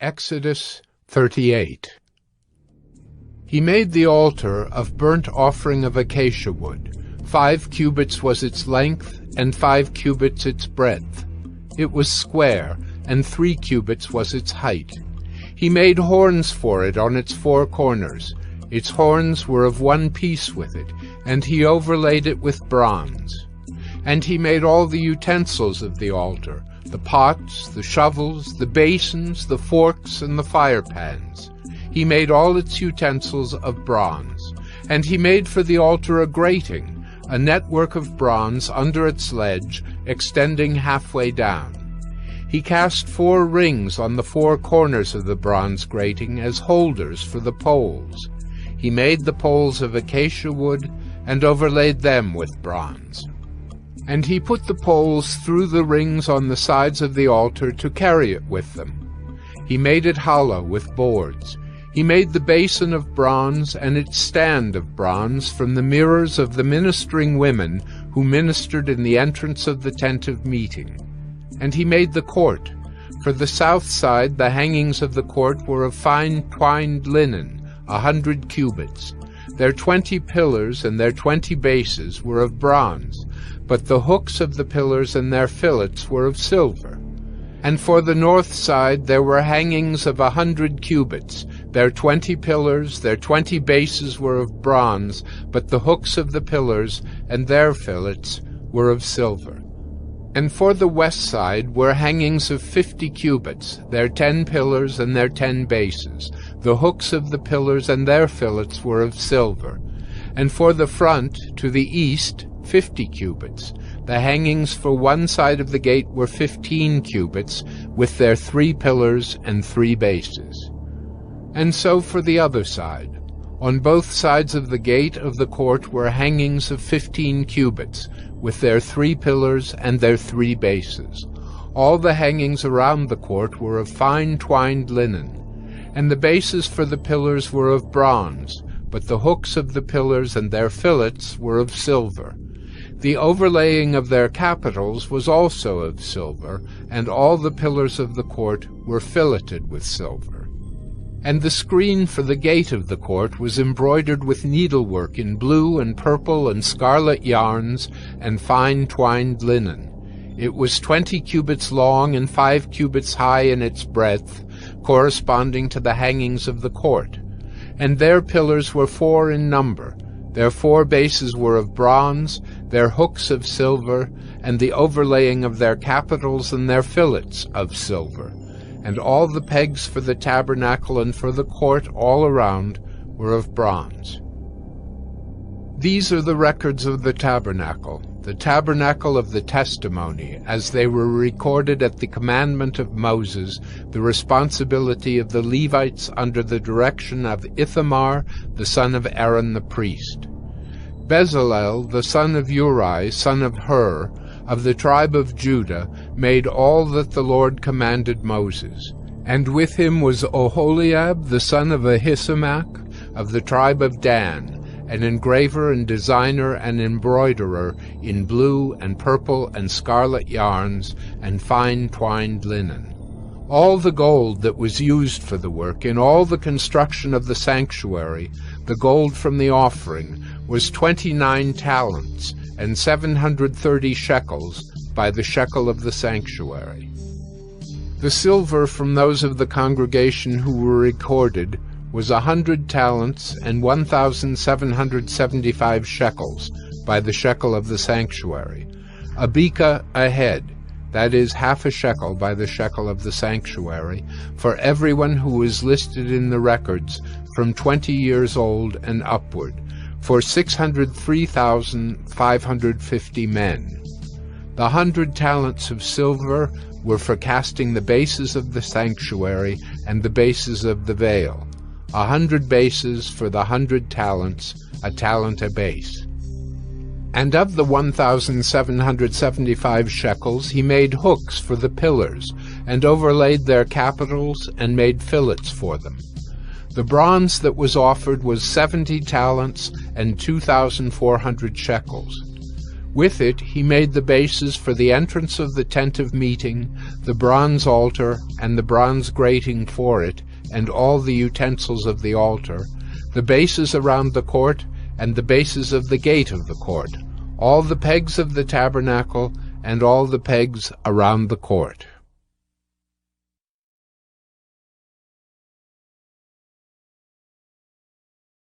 Exodus 38. He made the altar of burnt offering of acacia wood. 5 cubits was its length, and 5 cubits its breadth. It was square, and 3 cubits was its height. He made horns for it on its 4 corners. Its horns were of one piece with it, and he overlaid it with bronze. And he made all the utensils of the altar, the pots, the shovels, the basins, the forks, and the firepans. He made all its utensils of bronze. And he made for the altar a grating, a network of bronze under its ledge, extending halfway down. He cast 4 rings on the 4 corners of the bronze grating as holders for the poles. He made the poles of acacia wood and overlaid them with bronze. And he put the poles through the rings on the sides of the altar to carry it with them. He made it hollow with boards. He made the basin of bronze and its stand of bronze from the mirrors of the ministering women who ministered in the entrance of the tent of meeting. And he made the court. For the south side the hangings of the court were of fine twined linen, 100 cubits. Their 20 pillars and their 20 bases were of bronze, but the hooks of the pillars and their fillets were of silver. And for the north side there were hangings of 100 cubits. Their 20 pillars, their 20 bases were of bronze, but the hooks of the pillars and their fillets were of silver. And for the west side were hangings of 50 cubits, their 10 pillars and their 10 bases. The hooks of the pillars and their fillets were of silver. And for the front, to the east, 50 cubits. The hangings for one side of the gate were 15 cubits, with their 3 pillars and 3 bases. And so for the other side. On both sides of the gate of the court were hangings of 15 cubits, with their 3 pillars and their 3 bases. All the hangings around the court were of fine twined linen. And the bases for the pillars were of bronze, but the hooks of the pillars and their fillets were of silver. The overlaying of their capitals was also of silver, and all the pillars of the court were filleted with silver. And the screen for the gate of the court was embroidered with needlework in blue and purple and scarlet yarns and fine twined linen. It was 20 cubits long and 5 cubits high in its breadth, corresponding to the hangings of the court. And their pillars were 4 in number. Their 4 bases were of bronze, their hooks of silver, and the overlaying of their capitals and their fillets of silver. And all the pegs for the tabernacle and for the court all around were of bronze. These are the records of the tabernacle of the testimony, as they were recorded at the commandment of Moses, the responsibility of the Levites under the direction of Ithamar, the son of Aaron the priest. Bezalel, the son of Uri, son of Hur, of the tribe of Judah, made all that the Lord commanded Moses. And with him was Oholiab, the son of Ahisamach, of the tribe of Dan, an engraver and designer and embroiderer in blue and purple and scarlet yarns and fine twined linen. All the gold that was used for the work in all the construction of the sanctuary, the gold from the offering, was 29 talents, and 730 shekels by the shekel of the sanctuary. The silver from those of the congregation who were recorded was 100 talents and 1,775 shekels by the shekel of the sanctuary. A beka a head, that is, half a shekel by the shekel of the sanctuary, for everyone who was listed in the records from 20 years old and upward, for 603,550 men. The 100 talents of silver were for casting the bases of the sanctuary and the bases of the veil. 100 bases for the 100 talents, a talent a base. And of the 1,775 shekels he made hooks for the pillars, and overlaid their capitals, and made fillets for them. The bronze that was offered was 70 talents and 2,400 shekels. With it he made the bases for the entrance of the tent of meeting, the bronze altar, and the bronze grating for it, and all the utensils of the altar, the bases around the court, and the bases of the gate of the court, all the pegs of the tabernacle, and all the pegs around the court.